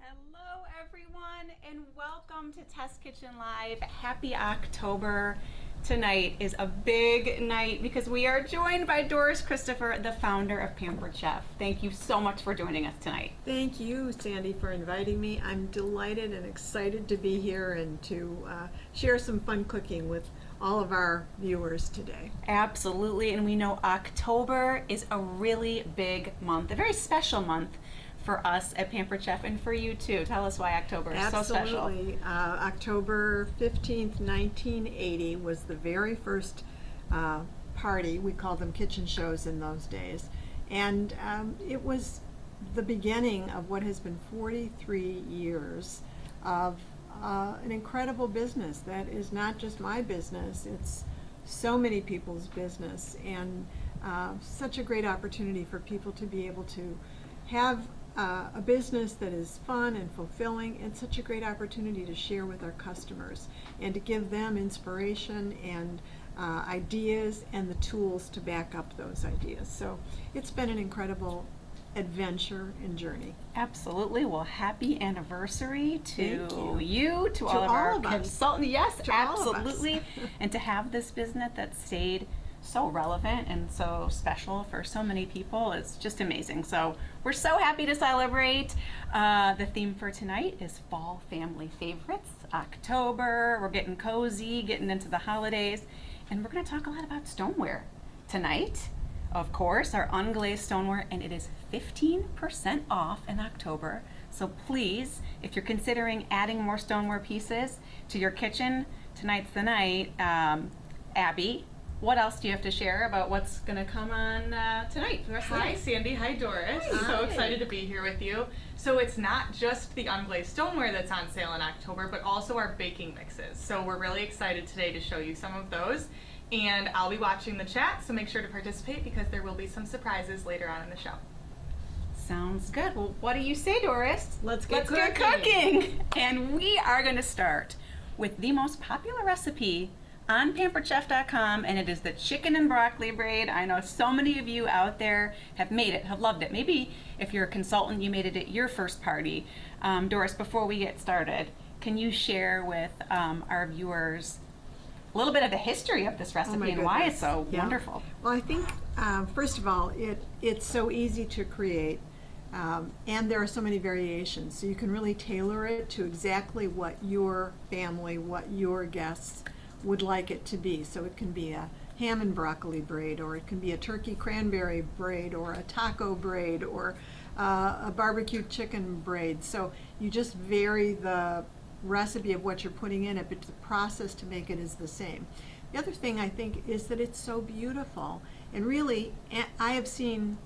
Hello everyone and welcome to Test Kitchen Live. Happy October. Tonight is a big night because we are joined by Doris Christopher, the founder of Pampered Chef. Thank you so much for joining us tonight. Thank you, Sandy, for inviting me. I'm delighted and excited to be here and to share some fun cooking with all of our viewers today. Absolutely, and we know October is a really big month, a very special month for us at Pampered Chef and for you too. Tell us why October is so special. Absolutely. October 15th, 1980 was the very first party. We called them kitchen shows in those days. And it was the beginning of what has been 43 years of an incredible business that is not just my business, it's so many people's business, and such a great opportunity for people to be able to have a business that is fun and fulfilling, and such a great opportunity to share with our customers and to give them inspiration and ideas and the tools to back up those ideas. So it's been an incredible adventure and journey. Absolutely. Well, happy anniversary to you, to all of our consultants. Yes, absolutely. And to have this business that stayed so relevant and so special for so many people, it's just amazing. So we're so happy to celebrate. The theme for tonight is fall family favorites. October, we're getting cozy, getting into the holidays, and we're going to talk a lot about stoneware tonight. Of course, our unglazed stoneware, and it is 15% off in October. So please, if you're considering adding more stoneware pieces to your kitchen, tonight's the night. Abby, what else do you have to share about what's going to come on tonight? Hi, Sandy. Hi, Doris. Hi. So excited to be here with you. So it's not just the unglazed stoneware that's on sale in October, but also our baking mixes. So we're really excited today to show you some of those. And I'll be watching the chat, so make sure to participate because there will be some surprises later on in the show. Sounds good. Well, what do you say, Doris? Let's get cooking. And we are going to start with the most popular recipe on pamperedchef.com, and it is the chicken and broccoli braid. I know so many of you out there have made it, have loved it. Maybe if you're a consultant, you made it at your first party. Doris, before we get started, can you share with our viewers a little bit of the history of this recipe and why it's so wonderful? Well, I think, first of all, it's so easy to create, and there are so many variations. So you can really tailor it to exactly what your family, what your guests would like it to be. So it can be a ham and broccoli braid, or it can be a turkey cranberry braid, or a taco braid, or a barbecue chicken braid. So you just vary the recipe of what you're putting in it, but the process to make it is the same. The other thing I think is that it's so beautiful, and really I have seen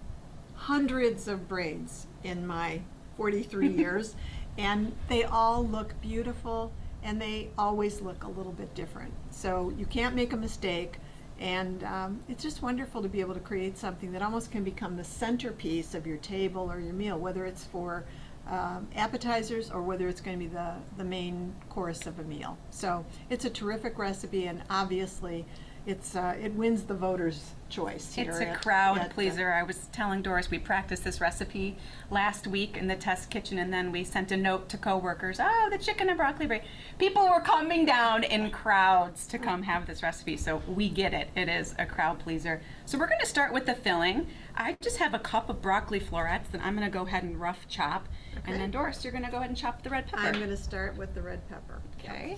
hundreds of braids in my 43 years, and they all look beautiful, and they always look a little bit different. So you can't make a mistake, and it's just wonderful to be able to create something that almost can become the centerpiece of your table or your meal, whether it's for appetizers or whether it's going to be the main course of a meal. So it's a terrific recipe, and obviously it wins the voters' choice here. It's a crowd pleaser. I was telling Doris we practiced this recipe last week in the test kitchen, and then we sent a note to coworkers, oh, the chicken and broccoli braid. People were coming down in crowds to come have this recipe, so we get it. It is a crowd pleaser. So we're going to start with the filling. I just have a cup of broccoli florets that I'm going to go ahead and rough chop. Okay. And then Doris, you're going to go ahead and chop the red pepper. I'm going to start with the red pepper. Okay.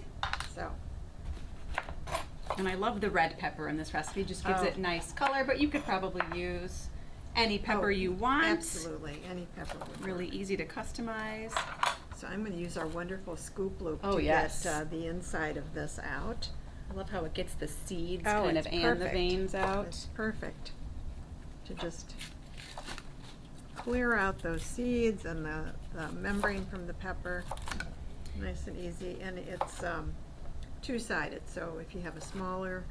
So. And I love the red pepper in this recipe. Just gives it nice color, but you could probably use any pepper you want. Absolutely, any pepper would work. Really easy to customize. So I'm going to use our wonderful scoop loop to get the inside of this out. I love how it gets the seeds kind of and the veins out. It's perfect to just clear out those seeds and the membrane from the pepper. Nice and easy, and it's two-sided, so if you have a smaller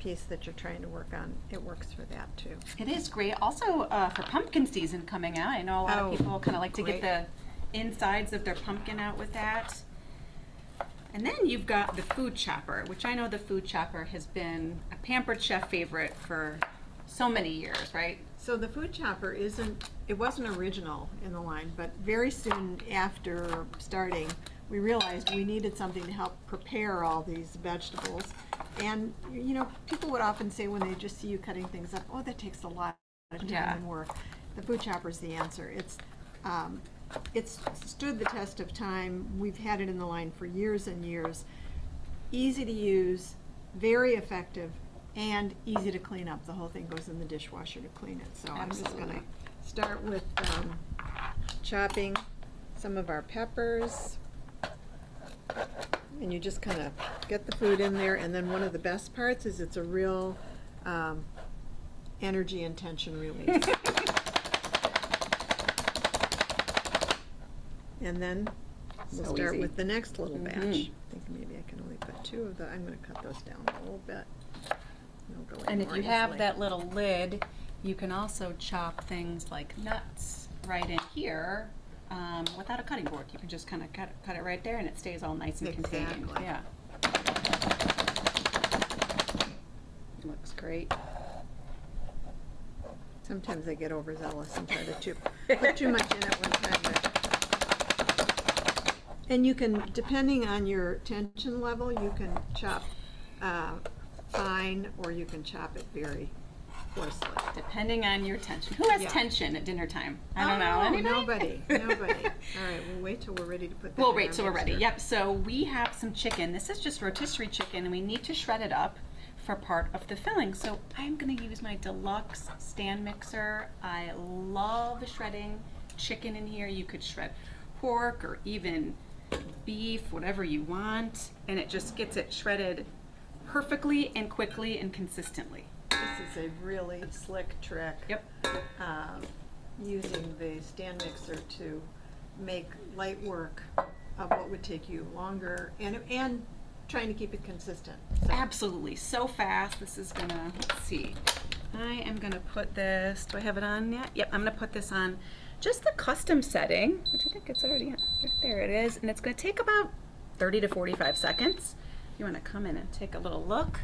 piece that you're trying to work on, it works for that too. It is great. Also for pumpkin season coming out, I know a lot of people kind of like to get the insides of their pumpkin out with that. And then you've got the food chopper, which I know the food chopper has been a Pampered Chef favorite for so many years, right? So the food chopper it wasn't original in the line, but very soon after starting, we realized we needed something to help prepare all these vegetables. And, you know, people would often say when they just see you cutting things up, oh, that takes a lot of time and work. The food chopper's the answer. It's stood the test of time. We've had it in the line for years and years. Easy to use, very effective, and easy to clean up. The whole thing goes in the dishwasher to clean it. So I'm just going to start with chopping some of our peppers. And you just kind of get the food in there, and then one of the best parts is it's a real energy and tension release. And then we'll start with the next little batch. I think maybe I can only put 2 of the, I'm going to cut those down a little bit. And if you have that little lid, you can also chop things like nuts right in here without a cutting board. You can just kind of cut it right there, and it stays all nice and contained. Yeah. Looks great. Sometimes I get overzealous and try to put too much in at one time. And you can, depending on your tension level, you can chop fine, or you can chop it very coarsely. Depending on your tension. Who has tension at dinner time? I don't know. Anybody? Nobody. All right, we'll wait till we're ready to put that We'll wait till we're ready. Yep, so we have some chicken. This is just rotisserie chicken, and we need to shred it up for part of the filling. So I'm going to use my deluxe stand mixer. I love shredding chicken in here. You could shred pork or even beef, whatever you want, and it just gets it shredded perfectly and quickly and consistently. This is a really slick trick. Yep. Using the stand mixer to make light work of what would take you longer, and trying to keep it consistent. So. Absolutely, so fast. This is gonna, let's see. I am gonna put this, do I have it on yet? Yep, I'm gonna put this on just the custom setting, which I think it's already on. There it is, and it's gonna take about 30 to 45 seconds. You wanna come in and take a little look.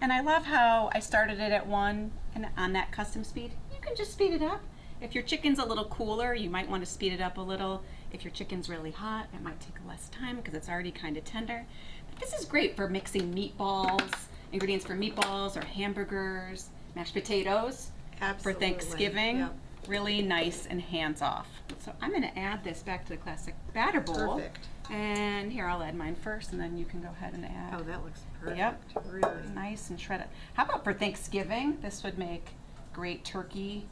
And I love how I started it at 1 and on that custom speed. You can just speed it up. If your chicken's a little cooler, you might want to speed it up a little. If your chicken's really hot, it might take less time because it's already kind of tender. But this is great for mixing meatballs, ingredients for meatballs or hamburgers, mashed potatoes. Absolutely. For Thanksgiving. Yep. Really nice and hands-off. So I'm going to add this back to the classic batter bowl. Perfect. And here, I'll add mine first, and then you can go ahead and add. Oh, that looks perfect. Yep. Really. Nice and shredded. How about for Thanksgiving? This would make great turkey.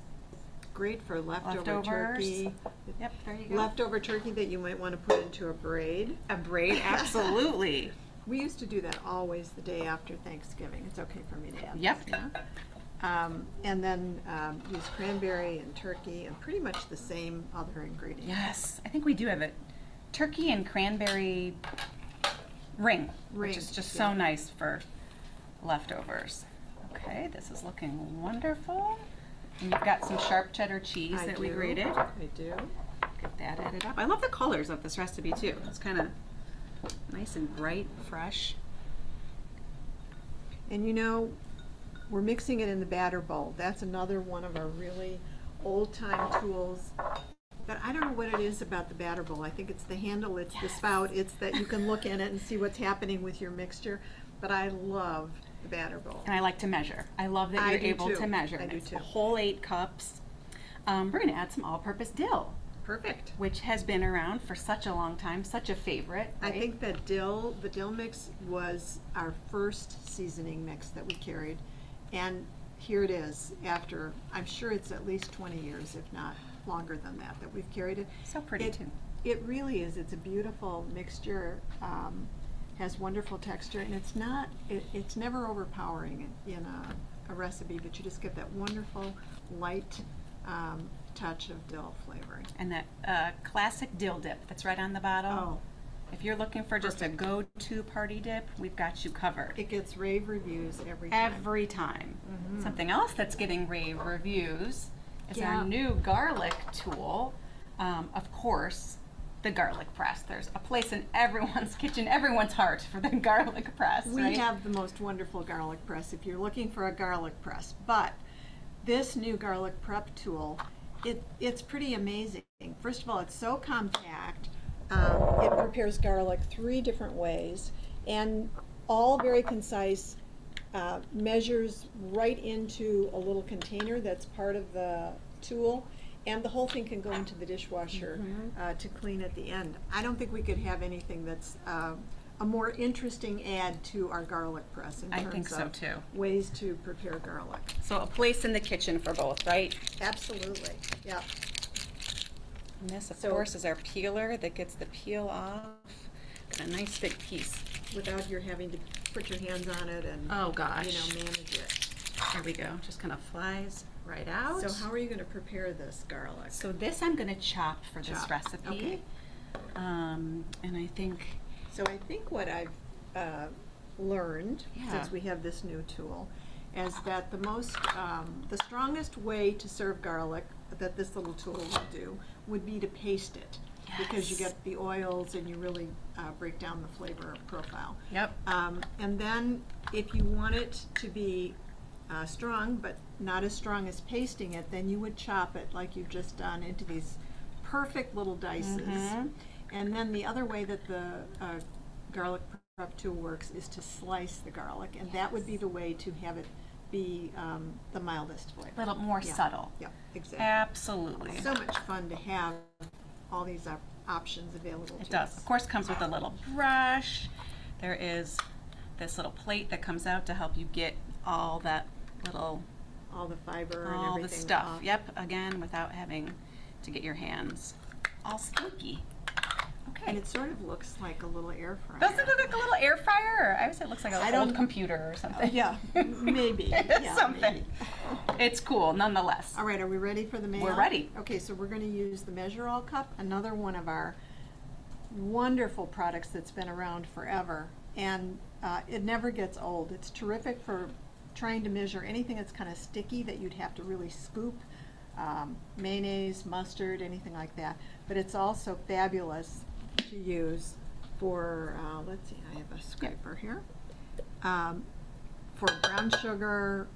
Great for leftover Leftovers. turkey. Yep, there you go. Leftover turkey that you might want to put into a braid. A braid, absolutely. We used to do that always the day after Thanksgiving. It's okay for me to add Yep. this, yeah? And then use cranberry and turkey and pretty much the same other ingredients. Yes, I think we do have it. Turkey and cranberry ring, which is just so nice for leftovers. Okay, this is looking wonderful. And you've got some sharp cheddar cheese that we grated. I do. Get that added up. I love the colors of this recipe too. It's kind of nice and bright, fresh. And you know, we're mixing it in the batter bowl. That's another one of our really old-time tools. But I don't know what it is about the batter bowl. I think it's the handle, it's the spout, it's that you can look in it and see what's happening with your mixture. But I love the batter bowl. And I like to measure. I love that you're able to measure. I do It's too. a whole 8 cups. We're going to add some all-purpose dill. Perfect. Which has been around for such a long time, such a favorite. Right? I think that the dill mix was our first seasoning mix that we carried. And here it is after, I'm sure it's at least 20 years, if not longer than that we've carried it. So pretty too. It really is. It's a beautiful mixture, has wonderful texture, and it's never overpowering in a recipe, but you just get that wonderful light touch of dill flavoring. And that classic dill dip that's right on the bottle. Oh. If you're looking for just a go-to party dip, we've got you covered. It gets rave reviews every time. Every time. Mm-hmm. Something else that's getting rave reviews is our new garlic tool. Of course, the garlic press. There's a place in everyone's kitchen, everyone's heart for the garlic press. We have the most wonderful garlic press if you're looking for a garlic press. But this new garlic prep tool, it's pretty amazing. First of all, it's so compact. It prepares garlic 3 different ways, and all very concise, measures right into a little container that's part of the tool, and the whole thing can go into the dishwasher to clean at the end. I don't think we could have anything that's a more interesting add to our garlic press in terms of ways to prepare garlic. So a place in the kitchen for both, right? Absolutely, yeah. And this, of course, is our peeler that gets the peel off. Got a nice big piece. Without your having to put your hands on it and manage it. There we go. Just kind of flies right out. So how are you going to prepare this garlic? So this I'm going to chop for this recipe. Okay. And I think... So I think what I've learned since we have this new tool is that the strongest way to serve garlic that this little tool will do would be to paste it, because you get the oils and you really break down the flavor profile. Yep. And then if you want it to be strong, but not as strong as pasting it, then you would chop it like you've just done into these perfect little dices. And then the other way that the garlic prep tool works is to slice the garlic, and that would be the way to have it be the mildest flavor. A little more subtle. Yeah, exactly. Absolutely. So much fun to have all these options available to us. It does. Of course, comes with a little brush. There is this little plate that comes out to help you get all that little... all the fiber and everything. All the stuff. Yep, again, without having to get your hands all stinky. Okay. And it sort of looks like a little air fryer. Does it look like a little air fryer? I would say it looks like an old computer or something. Yeah, maybe. Yeah, something. Maybe. It's cool, nonetheless. All right, are we ready for the mail? We're ready. Okay, so we're going to use the Measure All Cup, another one of our wonderful products that's been around forever. And it never gets old. It's terrific for trying to measure anything that's kind of sticky that you'd have to really scoop. Mayonnaise, mustard, anything like that. But it's also fabulous to use for, let's see, I have a scraper here, for brown sugar,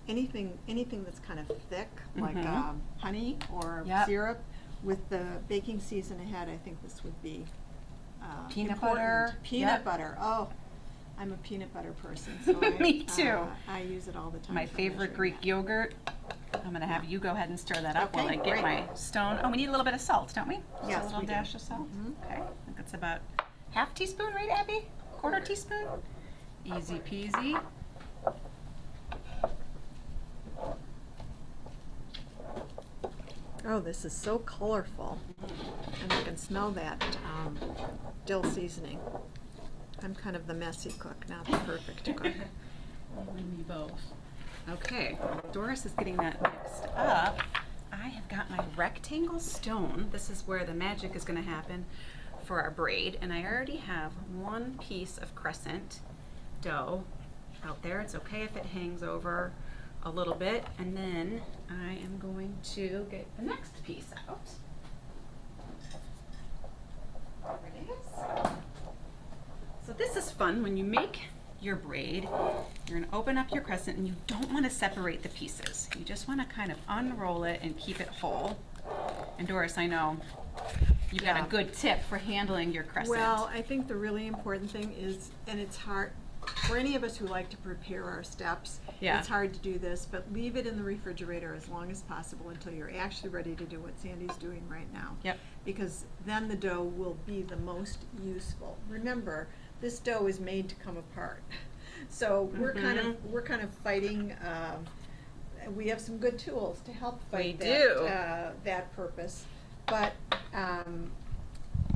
anything that's kind of thick, like honey or syrup. With the baking season ahead, I think this would be peanut butter. Peanut butter. Oh, I'm a peanut butter person. So Me too. I use it all the time. My favorite Greek yogurt. I'm going to have you go ahead and stir that up while I get my stone. Oh, we need a little bit of salt, don't we? Yes, Just a little dash of salt. Okay, I think it's about half teaspoon, right, Abby? Quarter teaspoon? Easy peasy. Oh, this is so colorful, and I can smell that dill seasoning. I'm kind of the messy cook, not the perfect cook. Me both. Okay, Doris is getting that mixed up. I have got my rectangle stone. This is where the magic is going to happen for our braid, and I already have one piece of crescent dough out there. It's okay if it hangs over a little bit, and then I am going to get the next piece out. There it is. So this is fun. When you make your braid, you're going to open up your crescent, and you don't want to separate the pieces. You just want to kind of unroll it and keep it whole. And Doris, I know you got a good tip for handling your crescent. Well, I think the really important thing is, and it's hard for any of us who like to prepare our steps, it's hard to do this, but leave it in the refrigerator as long as possible until you're actually ready to do what Sandy's doing right now. Yep. Because then the dough will be the most useful. Remember, this dough is made to come apart. So we're kind of fighting. We have some good tools to help fight that purpose, but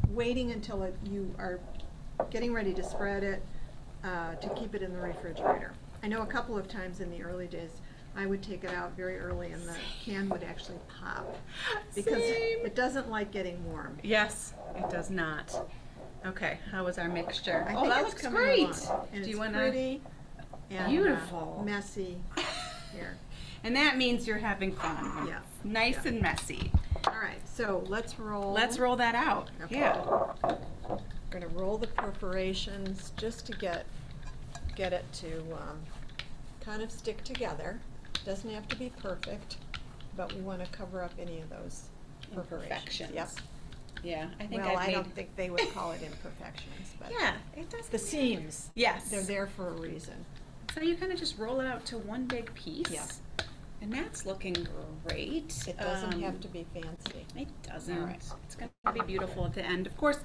waiting until you are getting ready to spread it to keep it in the refrigerator. I know a couple of times in the early days I would take it out very early and the can would actually pop because it doesn't like getting warm. Yes, it does not. Okay, how was our mixture? I think that it's looks great. And Do it's you want pretty and beautiful, messy here. And that means you're having fun. Yeah. Nice and messy. All right, so let's roll. Let's roll that out. Okay. Yeah. We're going to roll the perforations just to get it to kind of stick together. Doesn't have to be perfect, but we want to cover up any of those Imperfections. Yep. Yeah, I think I don't think they would call it imperfections, but yeah, it does. the seams. Yes. They're there for a reason. So you kind of just roll it out to one big piece. Yeah. And that's looking great. It doesn't have to be fancy. It doesn't. All right. It's going to be beautiful at the end. Of course,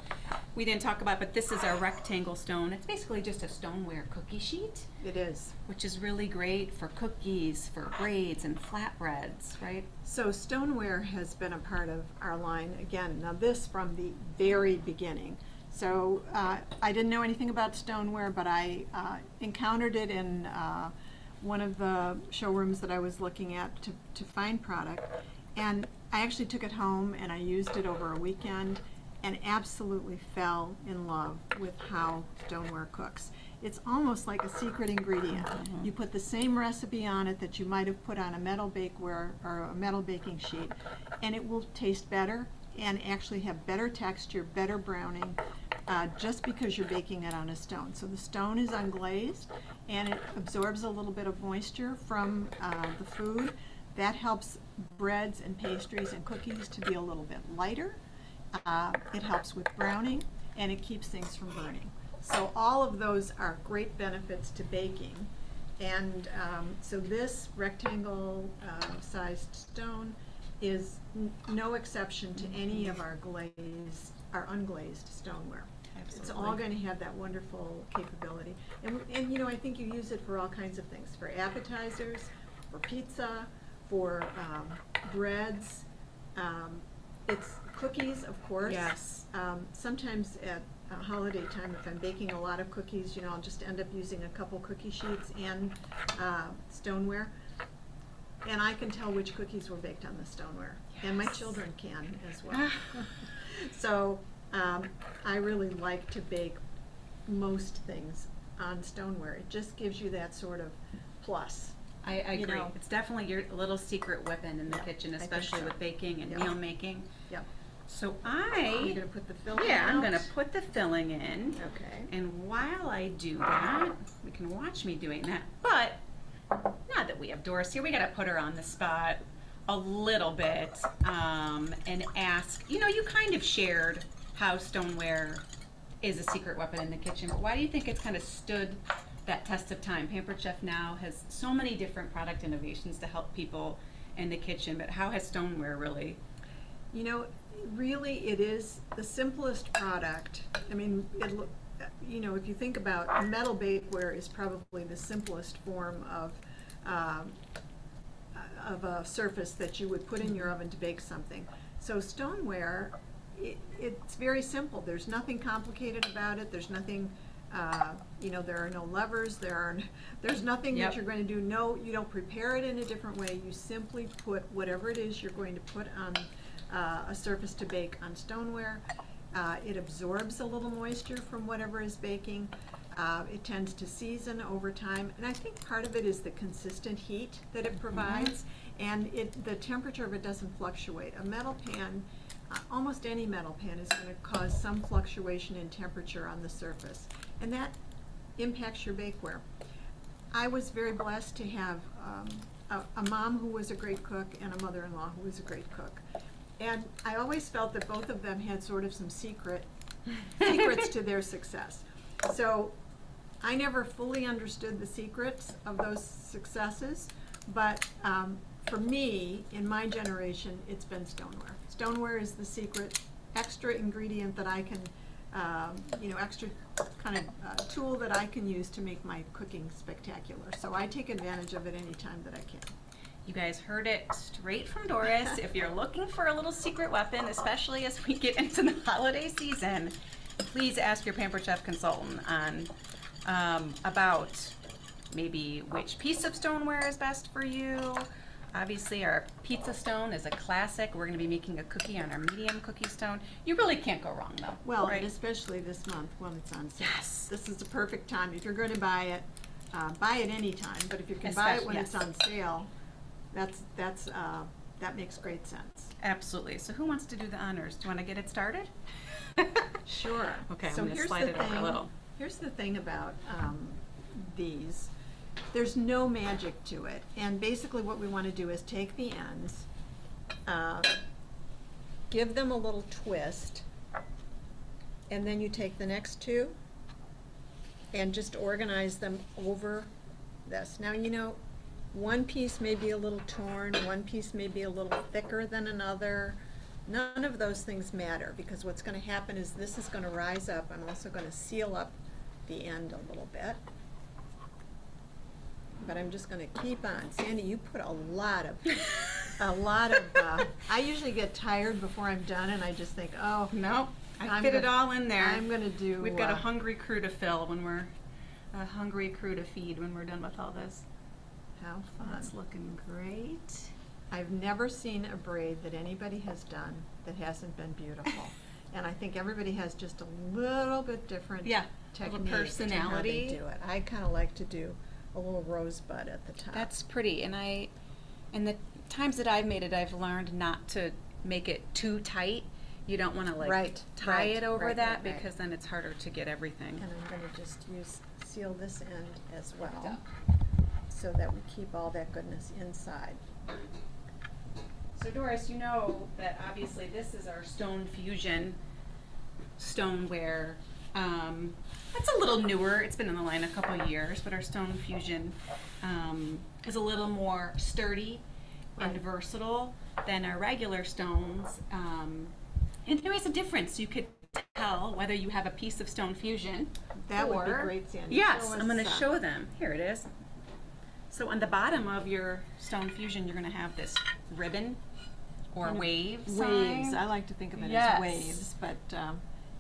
we didn't talk about, but this is our rectangle stone. It's basically just a stoneware cookie sheet. It is. Which is really great for cookies, for braids, and flatbreads, right? So stoneware has been a part of our line, again, now this from the very beginning. So I didn't know anything about stoneware, but I encountered it in one of the showrooms that I was looking at to find product. And I actually took it home and I used it over a weekend and absolutely fell in love with how stoneware cooks. It's almost like a secret ingredient. You put the same recipe on it that you might have put on a metal bakeware or a metal baking sheet, and it will taste better and actually have better texture, better browning, just because you're baking it on a stone. So the stone is unglazed and it absorbs a little bit of moisture from the food. That helps breads and pastries and cookies to be a little bit lighter. It helps with browning and it keeps things from burning. So all of those are great benefits to baking. And so this rectangle sized stone is no exception to any of our unglazed stoneware. Absolutely. It's all going to have that wonderful capability. And you know, I think you use it for all kinds of things, for appetizers, for pizza, for breads. It's cookies, of course. Yes. Sometimes at holiday time, if I'm baking a lot of cookies, you know, I'll just end up using a couple cookie sheets and stoneware. And I can tell which cookies were baked on the stoneware. Yes. And my children can as well. So I really like to bake most things on stoneware. It just gives you that sort of plus. I agree. Know. It's definitely your little secret weapon in the kitchen, especially with baking and meal making. Yep. So You're going to put the filling Yeah, out? I'm going to put the filling in. Okay. And while I do that, you can watch me doing that. But now that we have Doris here, we got to put her on the spot a little bit and ask, you know, you kind of shared how stoneware is a secret weapon in the kitchen, but why do you think it's kind of stood that test of time? Pampered Chef now has so many different product innovations to help people in the kitchen, but how has stoneware really? You know, really it is the simplest product. I mean, you know, if you think about metal bakeware is probably the simplest form of a surface that you would put in your oven to bake something. So stoneware, it's very simple. There's nothing complicated about it. There's nothing, you know, there are no levers. There's nothing that you're going to do. No, you don't prepare it in a different way. You simply put whatever it is you're going to put on a surface to bake on stoneware. It absorbs a little moisture from whatever is baking. It tends to season over time, and I think part of it is the consistent heat that it provides, and the temperature of it doesn't fluctuate. A metal pan, almost any metal pan, is going to cause some fluctuation in temperature on the surface, and that impacts your bakeware. I was very blessed to have a mom who was a great cook and a mother-in-law who was a great cook. And I always felt that both of them had sort of some secrets to their success. So I never fully understood the secrets of those successes, but for me, in my generation, it's been stoneware. Stoneware is the secret extra ingredient that I can, extra kind of tool that I can use to make my cooking spectacular. So I take advantage of it anytime that I can. You guys heard it straight from Doris. If you're looking for a little secret weapon, especially as we get into the holiday season, please ask your Pampered Chef consultant on about maybe which piece of stoneware is best for you. Obviously, our pizza stone is a classic. We're going to be making a cookie on our medium cookie stone. You really can't go wrong, though. Well, right? and especially this month when it's on sale. Yes. This is the perfect time. If you're going to buy it any time. But if you can buy it when it's on sale, that makes great sense. Absolutely. So who wants to do the honors? Do you want to get it started? Sure. Okay, so I'm going to slide it over a little. Here's the thing about these. There's no magic to it. And basically what we want to do is take the ends, give them a little twist, and then you take the next two and just organize them over this. Now, one piece may be a little torn, one piece may be a little thicker than another. None of those things matter, because what's going to happen is this is going to rise up. I'm also going to seal up the end a little bit. But I'm just going to keep on. Sandy, you put a lot of, I usually get tired before I'm done, and I just think, oh. No, I fit it all in there. I'm going to do. We've got a hungry crew to fill when we're, a hungry crew to feed when we're done with all this. How fun. That's looking great. I've never seen a braid that anybody has done that hasn't been beautiful. And I think everybody has just a little bit different technique, personality. To how they do it. I kind of like to do a little rosebud at the top. That's pretty, and in the times that I've made it, I've learned not to make it too tight. You don't want to tie it over that because then it's harder to get everything. And I'm going to just seal this end as well, so that we keep all that goodness inside. So Doris, you know that obviously this is our Stone Fusion stoneware. It's a little newer. It's been in the line a couple of years, but our Stone Fusion is a little more sturdy and versatile than our regular stones. And there is a difference. You could tell whether you have a piece of Stone Fusion. That would be great, Sandy. Yes, I'm going to show them. Here it is. So on the bottom of your Stone Fusion, you're going to have this ribbon or waves. Waves. I like to think of it as waves, but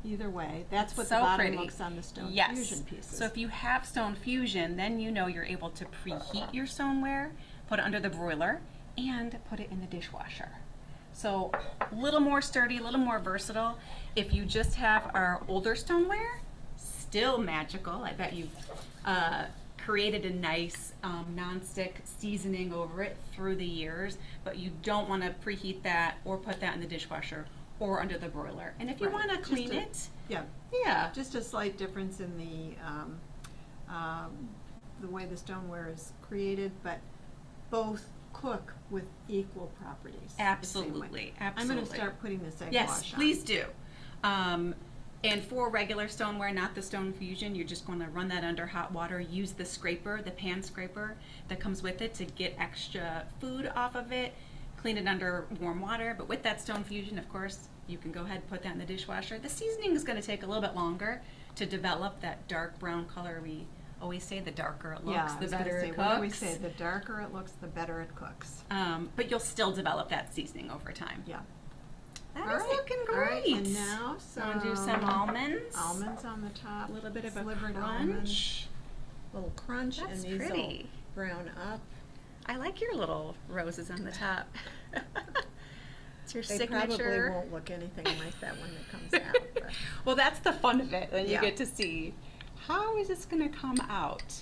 either way, that's what the bottom looks on the Stone Fusion pieces. So if you have Stone Fusion, then you know you're able to preheat your stoneware, put it under the broiler, and put it in the dishwasher. So a little more sturdy, a little more versatile. If you just have our older stoneware, still magical. I bet you've created a nice non-stick seasoning over it through the years, but you don't want to preheat that or put that in the dishwasher or under the broiler. And if you want to clean it, just a slight difference in the way the stoneware is created, but both cook with equal properties. Absolutely, absolutely. I'm going to start putting this egg wash on. Yes, please do. And for regular stoneware, not the Stone Fusion, you're just going to run that under hot water. Use the scraper, the pan scraper that comes with it to get extra food off of it. Clean it under warm water. But with that Stone Fusion, of course, you can go ahead and put that in the dishwasher. The seasoning is going to take a little bit longer to develop that dark brown color. We always say the darker it looks, the better it cooks. What do we say? The darker it looks, the better it cooks. But you'll still develop that seasoning over time. Yeah. That is looking great. All right, and now do some almonds. Almonds on the top. A little bit of a slivered crunch. Almonds. Little crunch, That's and these pretty. will brown up. I like your little roses on the top. It's your They signature. probably won't look anything like that when it comes out. But. Well, that's the fun of it. Then you get to see how is this going to come out.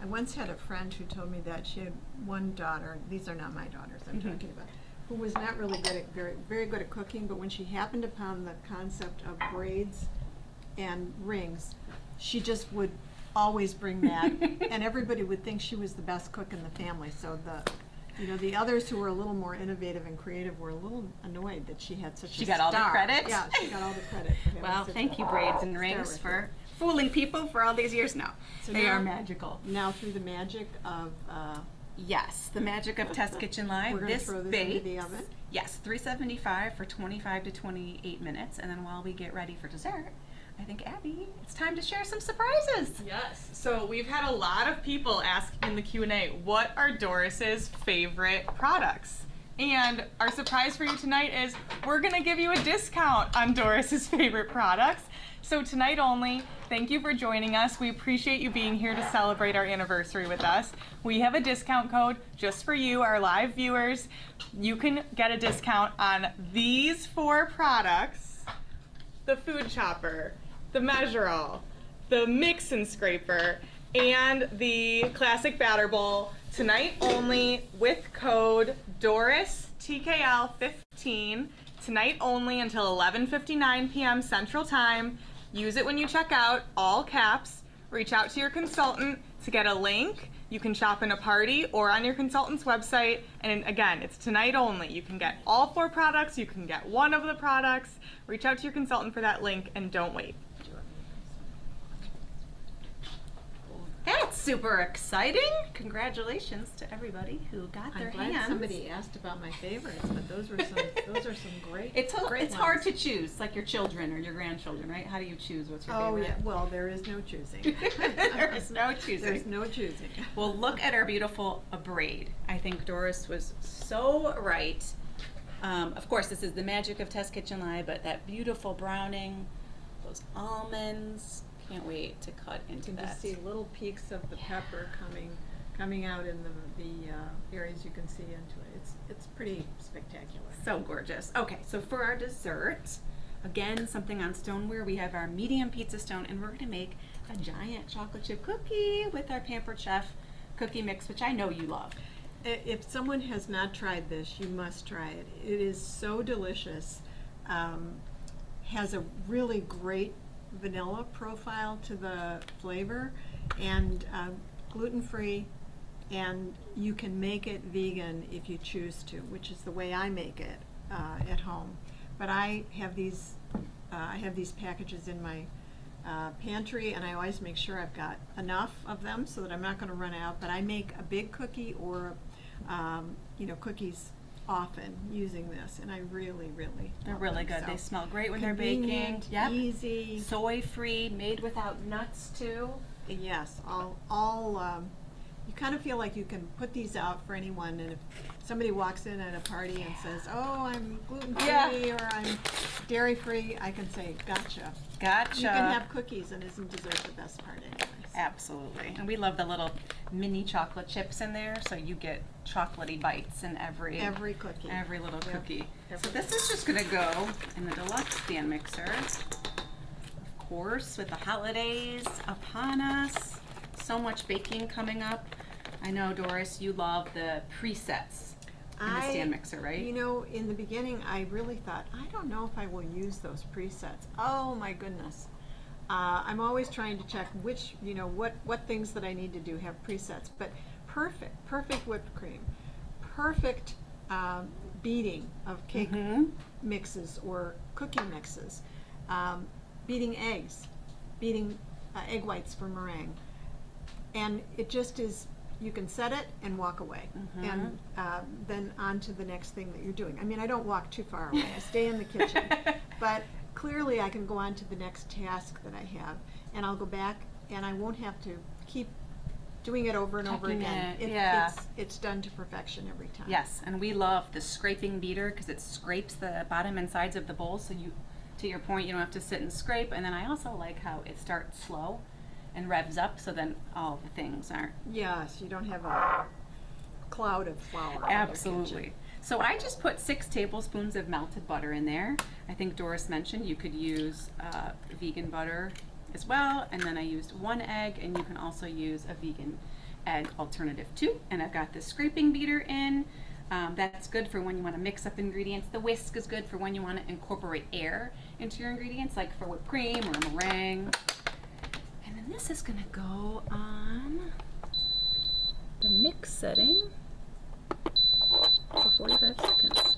I once had a friend who told me that she had one daughter. These are not my daughters I'm talking about. Who was not really good at very good at cooking, but when she happened upon the concept of braids and rings, she just would always bring that, and everybody would think she was the best cook in the family. So the others who were a little more innovative and creative were a little annoyed that she had such a star. She got all the credit? Yeah, she got all the credit. Well, thank you, Braids and Rings, for fooling people for all these years? No, So they now- are magical. Now through the magic of Yes, the magic of Test Kitchen Live. we're going to throw this into the bakes- oven. Yes, 375 for 25 to 28 minutes, and then while we get ready for dessert, I think, Abby, it's time to share some surprises. Yes. So we've had a lot of people ask in the Q&A, what are Doris's favorite products? And our surprise for you tonight is we're gonna give you a discount on Doris's favorite products. So tonight only, thank you for joining us. We appreciate you being here to celebrate our anniversary with us. We have a discount code just for you, our live viewers. You can get a discount on these 4 products: the food chopper, the measure all, the mix and scraper, and the classic batter bowl. Tonight only with code DORISTKL15. Tonight only until 11:59 p.m. Central Time. Use it when you check out, all caps. Reach out to your consultant to get a link. You can shop in a party or on your consultant's website. And again, it's tonight only. You can get all 4 products. You can get one of the products. Reach out to your consultant for that link and don't wait. That's super exciting. Congratulations to everybody who got their I'm glad hands. somebody asked about my favorites, but those are some great. It's great hard ones. to choose, like your children or your grandchildren, right? How do you choose what's your Oh favorite? yeah, well there is no choosing. There is no choosing. There's no choosing. Well, look at our beautiful braid. I think Doris was so right. Of course, this is the magic of Test Kitchen Live, but that beautiful browning, those almonds. Can't wait to cut into You can that. just see little peaks of the pepper coming out in the areas you can see into it. It's pretty spectacular. So gorgeous. Okay, so for our dessert, again, something on stoneware, we have our medium pizza stone, and we're going to make a giant chocolate chip cookie with our Pampered Chef cookie mix, which I know you love. If someone has not tried this, you must try it. It is so delicious. Has a really great vanilla profile to the flavor, and gluten-free, and you can make it vegan if you choose to, which is the way I make it at home. But I have these packages in my pantry, and I always make sure I've got enough of them so that I'm not going to run out. But I make a big cookie or cookies often using this, and I really They're love really them. good. So They smell great when they're baking. convenient, Yep. easy. Soy-free, made without nuts too. Yes, you kind of feel like you can put these out for anyone, and if somebody walks in at a party and says, "Oh, I'm gluten-free Yeah. or I'm dairy-free," I can say, "Gotcha." Gotcha. You can have cookies, and isn't dessert the best part anyway? Absolutely. And we love the little mini chocolate chips in there, so you get chocolatey bites in every cookie. every little Yep. cookie. Every So this is just gonna go in the deluxe stand mixer. Of course, with the holidays upon us, so much baking coming up. I know, Doris, you love the presets in the stand mixer, right? You know, in the beginning, I really thought, I don't know if I will use those presets. Oh my goodness. I'm always trying to check which, what things that I need to do have presets, but perfect whipped cream, perfect beating of cake mixes or cookie mixes, beating eggs, beating egg whites for meringue, and it just is, you can set it and walk away, and then on to the next thing that you're doing. I mean, I don't walk too far away, I stay in the kitchen, but clearly I can go on to the next task that I have, and I'll go back, and I won't have to keep doing it over and over Checking again. it, It's done to perfection every time. Yes, and we love the scraping beater because it scrapes the bottom and sides of the bowl, so you, to your point, you don't have to sit and scrape. And then I also like how it starts slow and revs up, so then all the things aren't. Yes, you don't have a cloud of flour. in your Absolutely. kitchen. So I just put 6 tablespoons of melted butter in there. I think Doris mentioned you could use vegan butter as well, and then I used 1 egg, and you can also use a vegan egg alternative too. And I've got the scraping beater in. That's good for when you want to mix up ingredients. The whisk is good for when you want to incorporate air into your ingredients, like for whipped cream or a meringue. And then this is going to go on the mix setting for 45 seconds.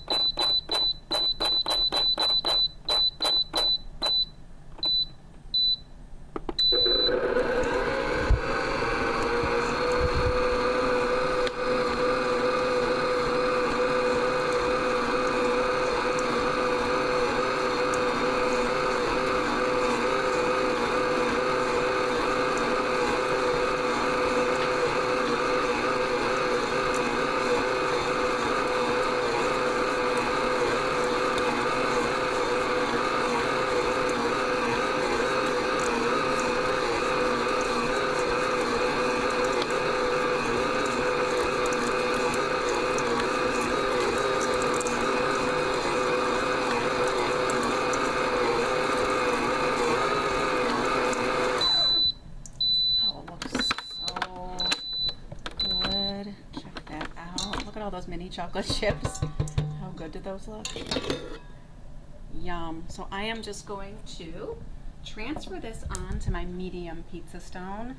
mini chocolate chips. How good do those look? Yum. So I am just going to transfer this on to my medium pizza stone.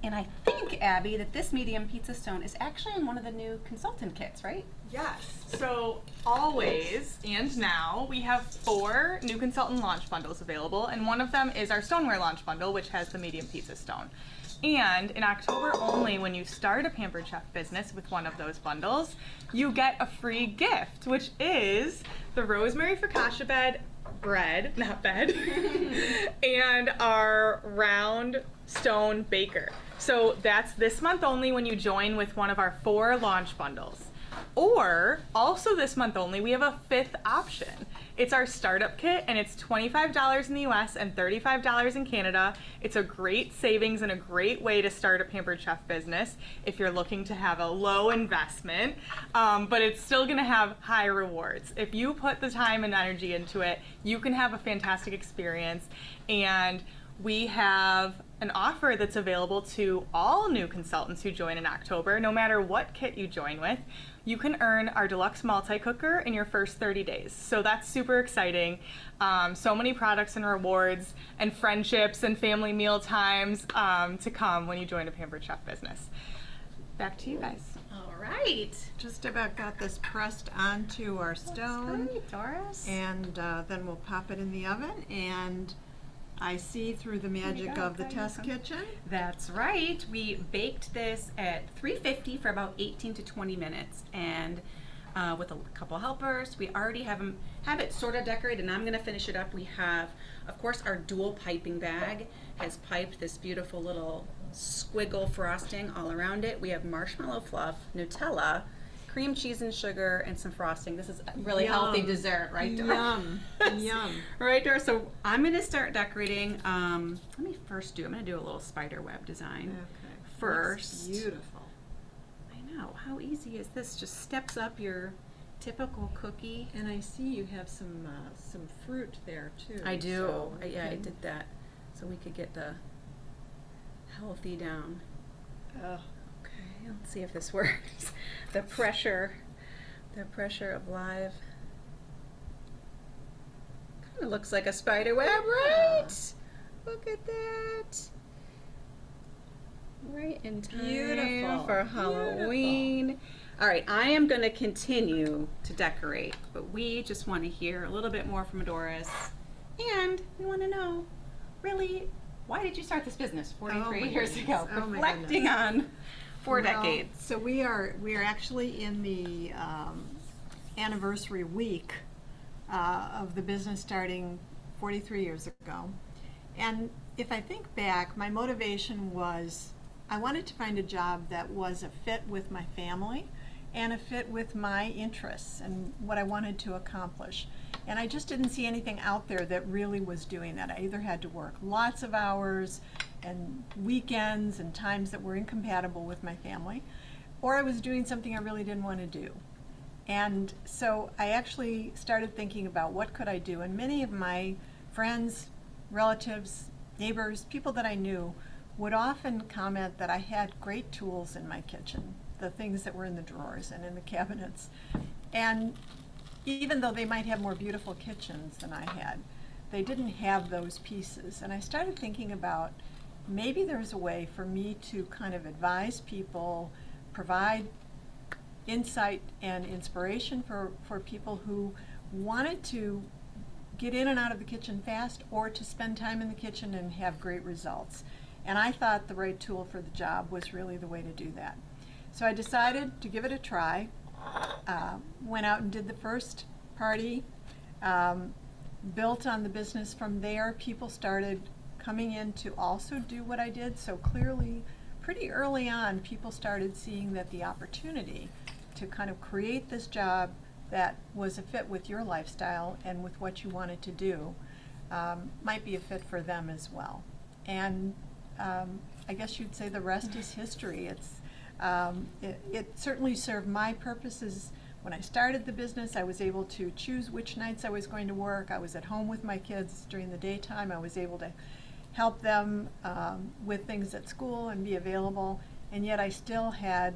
And I think, Abby, that this medium pizza stone is actually in one of the new consultant kits, right? Yes. So always and now we have 4 new consultant launch bundles available, and one of them is our stoneware launch bundle, which has the medium pizza stone. And in October only, when you start a Pampered Chef business with one of those bundles, you get a free gift, which is the rosemary focaccia bread, not bed, and our round stone baker. So that's this month only when you join with one of our 4 launch bundles. Or also this month only, we have a 5th option. It's our startup kit, and it's $25 in the US and $35 in Canada. It's a great savings and a great way to start a Pampered Chef business if you're looking to have a low investment, but it's still gonna have high rewards. If you put the time and energy into it, you can have a fantastic experience. And we have an offer that's available to all new consultants who join in October. No matter what kit you join with, you can earn our deluxe multi-cooker in your first 30 days. So that's super exciting. So many products and rewards and friendships and family meal times to come when you join a Pampered Chef business. Back to you guys. All right. Just about got this pressed onto our stone. That's great, Doris. And then we'll pop it in the oven, and I see through the magic of the test kitchen. That's right. We baked this at 350 for about 18 to 20 minutes, and with a couple helpers. We already have it sort of decorated, and I'm going to finish it up. We have, of course, our dual piping bag has piped this beautiful little squiggle frosting all around it. We have marshmallow fluff, Nutella, cream cheese and sugar, and some frosting. This is a really healthy dessert, right, Doris? Yum, yum. Right, Doris? So I'm going to start decorating. I'm going to do a little spider web design first. Looks beautiful. I know. How easy is this? Just steps up your typical cookie. And I see you have some fruit there too. I do. So Yeah, I did that so we could get the healthy down. Okay, let's see if this works. The pressure of live. Kind of looks like a spider web, right? Look at that. Right in time Beautiful. for Halloween. Beautiful. All right, I am going to continue to decorate, but we just want to hear a little bit more from Doris, and we want to know, really, why did you start this business 43 years ago? Reflecting on 4 decades. So we are actually in the anniversary week of the business starting 43 years ago. And if I think back, my motivation was I wanted to find a job that was a fit with my family and a fit with my interests and what I wanted to accomplish. And I just didn't see anything out there that really was doing that. I either had to work lots of hours and weekends and times that were incompatible with my family, or I was doing something I really didn't want to do. And so I actually started thinking about what could I do, and many of my friends, relatives, neighbors, people that I knew would often comment that I had great tools in my kitchen, the things that were in the drawers and in the cabinets. And even though they might have more beautiful kitchens than I had, they didn't have those pieces. And I started thinking about maybe there's a way for me to kind of advise people, provide insight and inspiration for people who wanted to get in and out of the kitchen fast, or to spend time in the kitchen and have great results. And I thought the right tool for the job was really the way to do that. So I decided to give it a try. Went out and did the first party, built on the business from there. People started coming in to also do what I did. So clearly, pretty early on, people started seeing that the opportunity to kind of create this job that was a fit with your lifestyle and with what you wanted to do might be a fit for them as well. And I guess you'd say the rest is history. It certainly served my purposes. When I started the business, I was able to choose which nights I was going to work. I was at home with my kids during the daytime. I was able to help them with things at school and be available. And yet I still had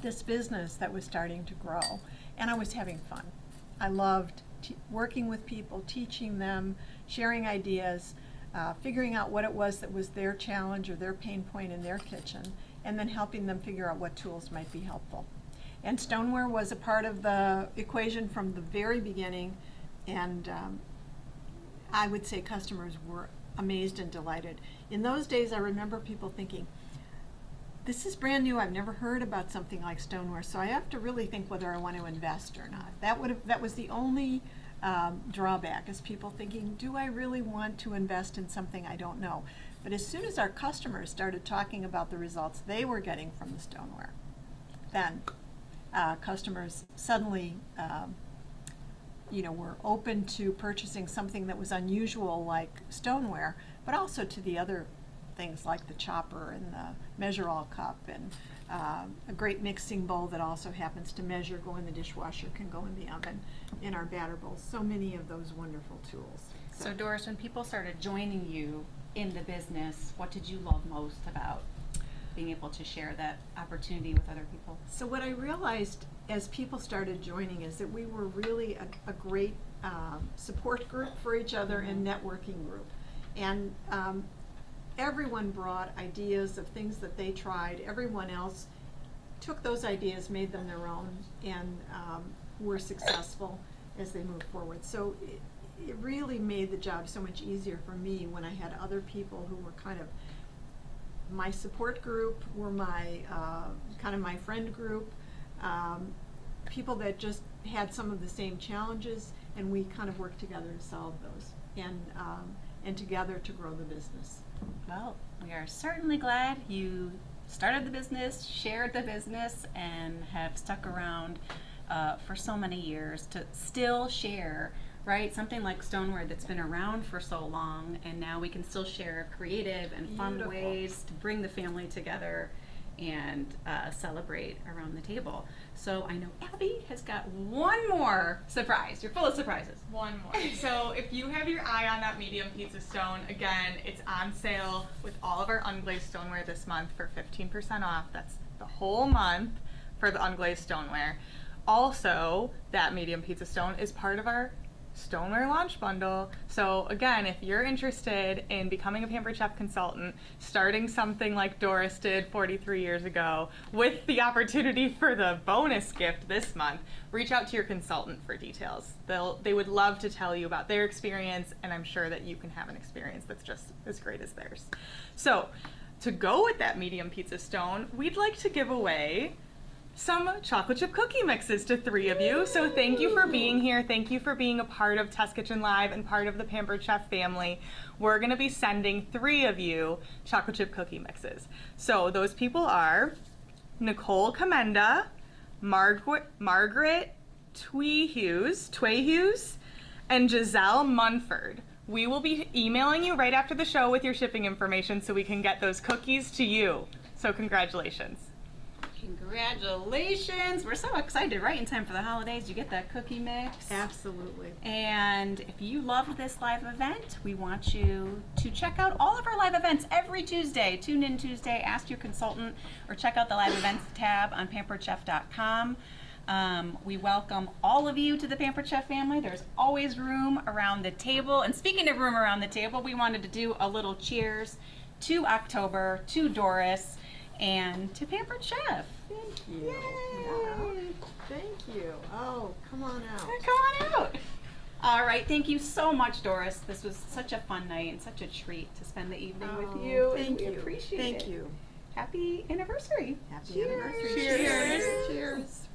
this business that was starting to grow, and I was having fun. I loved working with people, teaching them, sharing ideas, figuring out what it was that was their challenge or their pain point in their kitchen, and then helping them figure out what tools might be helpful. And stoneware was a part of the equation from the very beginning, and I would say customers were amazed and delighted. In those days, I remember people thinking, this is brand new, I've never heard about something like stoneware, so I have to really think whether I want to invest or not. That was the only drawback, is people thinking, do I really want to invest in something I don't know? But as soon as our customers started talking about the results they were getting from the stoneware, then customers suddenly were open to purchasing something that was unusual like stoneware, but also to the other things like the chopper and the measure-all cup and a great mixing bowl that also happens to measure, go in the dishwasher, can go in the oven, in our batter bowls. So many of those wonderful tools. So Doris, when people started joining you in the business, what did you love most about being able to share that opportunity with other people? So what I realized as people started joining is that we were really a great support group for each other and networking group. And everyone brought ideas of things that they tried. Everyone else took those ideas, made them their own, and were successful as they moved forward. So it really made the job so much easier for me when I had other people who were kind of my support group, were my kind of my friend group, people that just had some of the same challenges, and we kind of worked together to solve those, and together to grow the business. Well, we are certainly glad you started the business, shared the business, and have stuck around for so many years to still share, right? Something like stoneware that's been around for so long, and now we can still share creative and fun ways to bring the family together and celebrate around the table. So I know Abby has got one more surprise. You're full of surprises. One more. So if you have your eye on that medium pizza stone, again, it's on sale with all of our unglazed stoneware this month for 15% off. That's the whole month for the unglazed stoneware. Also, that medium pizza stone is part of our stoneware launch bundle. So again, if you're interested in becoming a Pampered Chef consultant, starting something like Doris did 43 years ago, with the opportunity for the bonus gift this month, reach out to your consultant for details. They would love to tell you about their experience, and I'm sure that you can have an experience that's just as great as theirs. So to go with that medium pizza stone, we'd like to give away some chocolate chip cookie mixes to 3 of you. So thank you for being here. Thank you for being a part of Test Kitchen Live and part of the Pampered Chef family. We're gonna be sending 3 of you chocolate chip cookie mixes. So those people are Nicole Commenda, Margaret Twayhughes, and Giselle Munford. We will be emailing you right after the show with your shipping information so we can get those cookies to you. So congratulations. Congratulations! We're so excited, right in time for the holidays. You get that cookie mix. Absolutely. And if you loved this live event, we want you to check out all of our live events every Tuesday. Tune in Tuesday, ask your consultant, or check out the live events tab on pamperedchef.com. We welcome all of you to the Pampered Chef family. There's always room around the table. And speaking of room around the table, we wanted to do a little cheers to October, to Doris, and to Pampered Chef. Thank you. Yay. Thank you. Oh, come on out. Come on out. All right, thank you so much, Doris. This was such a fun night and such a treat to spend the evening with you. Thank you. Appreciate it. Thank you. Happy anniversary. Happy Cheers. anniversary. Cheers. Cheers.